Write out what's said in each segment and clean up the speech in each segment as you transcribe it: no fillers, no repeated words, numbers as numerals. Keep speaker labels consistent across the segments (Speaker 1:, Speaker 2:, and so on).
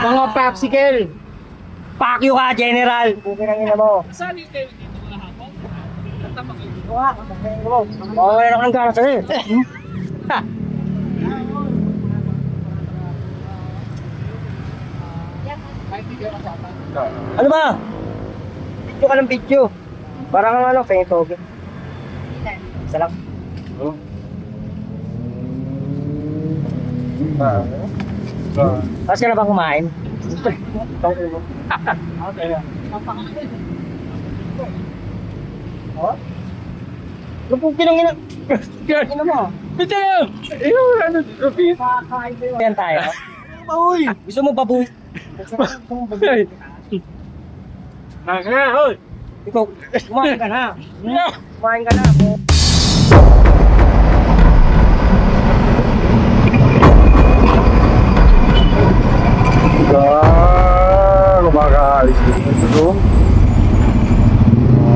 Speaker 1: Mga popsicle.
Speaker 2: Pakyo ka, General.
Speaker 1: Bukin ang ina mo.
Speaker 3: Saan yung kayo dito mga hapon? Tama kayo.
Speaker 1: Okay na kang gana sa'yo. Ano ba? Video ka ng video. Parang ano, pengen toge. Isa lang. Tapos ka na ba kumain? Ano po pinangina? Ina mo?
Speaker 3: Ito yun! Yung ano, Rufin?
Speaker 1: Yan tayo.
Speaker 3: Uy!
Speaker 1: Gusto mo babuy?
Speaker 3: Ay! Naka, hoy!
Speaker 1: Ikaw, kumain ka na. Kumain ka na.
Speaker 4: Kumakalis dito.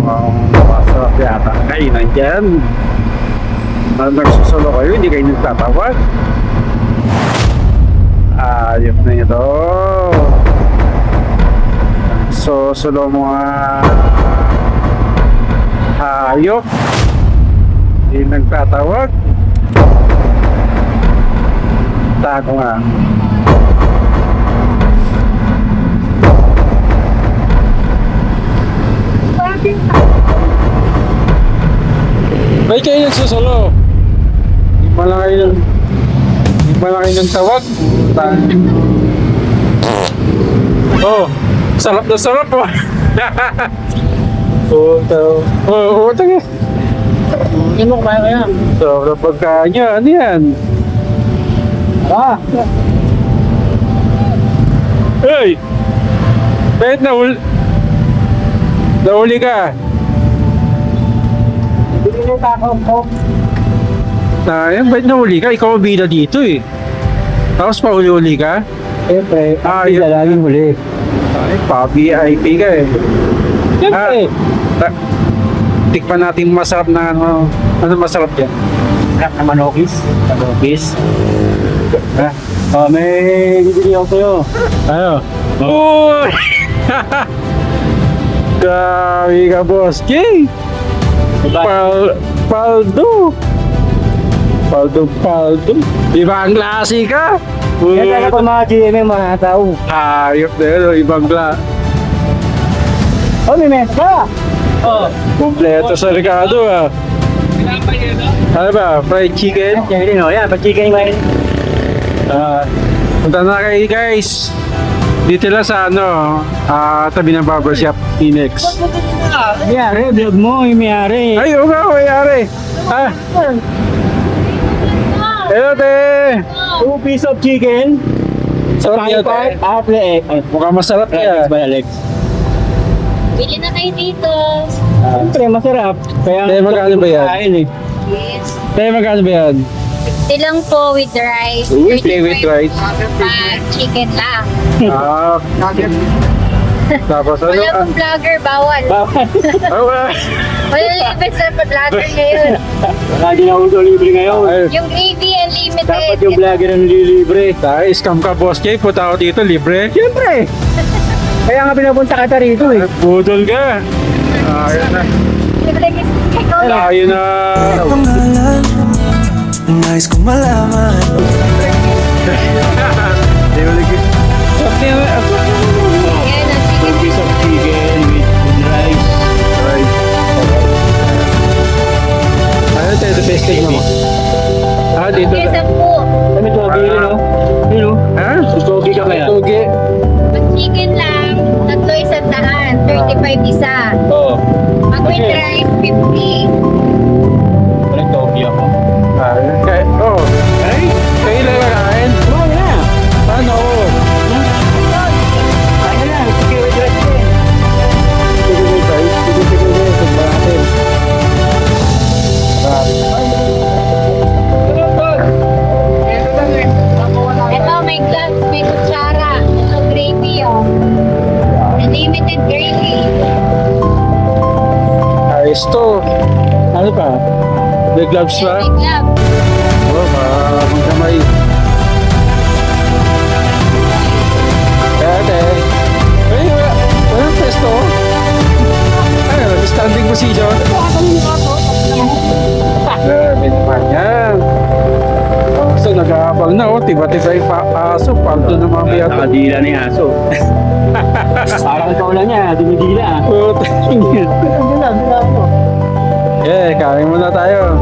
Speaker 4: Masarap yata ang kainan dyan. Nagsusulo kayo, hindi kayo nagtatawag. Ayos na ito. Susulo mga hayop. Hindi nagtatawag. Tago nga.
Speaker 3: Ba't kayo nagsusulo?
Speaker 4: Hindi malaki ng tawag.
Speaker 3: Oh! Sarap na sarap oh! Oo, taga.
Speaker 1: Hindi mo kumain ka na.
Speaker 4: So, na pagkain niya, ano yan?
Speaker 3: Hey! Bakit nahuli ka?
Speaker 1: Hindi mo kakao.
Speaker 4: Sayang, bakit nahuli ka? Ikaw ang bida dito eh. Tapos pauli-uli ka?
Speaker 1: Siyempre,
Speaker 4: Ayos.
Speaker 1: laging huli.
Speaker 4: Ay, pa-VIP ka eh.
Speaker 1: Siyempre.
Speaker 4: Tikpan natin masarap na ano. Ano masarap yan?
Speaker 1: Harap na manokis. Manokis. May bibili ako sa'yo.
Speaker 4: Ano? Uy! Dami ka, boss. Jay! Paldo! Paldo. Ibang klase ka!
Speaker 1: Yan talaga pa mga GMM mga tao.
Speaker 4: Ayop na yun, ibang klase.
Speaker 1: Oh, may mesa ka!
Speaker 3: Oh!
Speaker 4: Kompleto sa Ricardo ah.
Speaker 3: Pinapay yun no?
Speaker 4: Ano ba? Fried chicken?
Speaker 1: Yan din o. Yan, pa-chicken mo yun.
Speaker 4: Punta na kayo guys. Dito lang sa ano, tabi ng barbershop, Phoenix.
Speaker 1: Mayari, vlog mo, yung mayari.
Speaker 4: Ay, oo nga, mayari. Hello, te.
Speaker 1: 2 piece of chicken.
Speaker 4: Sarap yan, te.
Speaker 1: Apple egg.
Speaker 4: Mukhang masarap yan.
Speaker 1: Ba, Alex?
Speaker 5: Bili na kayo dito.
Speaker 1: Siyempre, masarap. Kaya
Speaker 4: Te, magkano ba yan?
Speaker 1: kain eh.
Speaker 5: Yes.
Speaker 4: Te, magkano ba yan?
Speaker 5: 50 lang po with the rice.
Speaker 4: Uy, play with rice.
Speaker 5: Chicken lang.
Speaker 4: Tapos ano?
Speaker 5: Wala pong vlogger, bawal.
Speaker 1: Bawal.
Speaker 5: Wala limit sa vlogger ngayon.
Speaker 1: Wala din ako ito libre ngayon.
Speaker 5: Yung gravy unlimited.
Speaker 1: Dapat yung vlogger ang nililibre.
Speaker 4: Tayo, scam ka, boss Jay. Punta ako dito, libre.
Speaker 1: Siyempre. Kaya nga pinapunta kita rito eh.
Speaker 4: Budol ka. Ayun na. Ayun na.
Speaker 6: Pangalan, nais kong malaman.
Speaker 4: Di ba lagi?
Speaker 5: Yan ang chicken.
Speaker 1: Piece of chicken with rice.
Speaker 4: Right. Ano tayo, the best thing mo? Dito
Speaker 5: Yes,
Speaker 4: na.
Speaker 5: po.
Speaker 1: Kami togi yun o. Yun o.
Speaker 4: Ha?
Speaker 1: Togi ka kaya.
Speaker 4: Tugi.
Speaker 5: Pag chicken lang, tatlo 100, 35 isa.
Speaker 1: Oo.
Speaker 5: Pag with
Speaker 1: Okay.
Speaker 5: rice, 50.
Speaker 1: Walang togi ako.
Speaker 4: Oh. Ay, kayo lang kakain.
Speaker 1: Kumain na.
Speaker 4: Paano?
Speaker 1: Kain na. Chicken with rice eh.
Speaker 5: Ito, may gloves, may kutsara. Ito, gravy, oh. Unlimited gravy.
Speaker 4: Ayos to. Ano pa? May gloves pa?
Speaker 5: May gloves.
Speaker 4: Oh, magkamay. nag-aabang na. Oh, tiba-tiba yung aso. Paldo na mamaya.
Speaker 3: Nakadila na yung aso.
Speaker 2: Parang ikaw lang niya, dumidila.
Speaker 4: Oh, tingin.
Speaker 1: Doon na ako.
Speaker 4: Eh, kain muna tayo.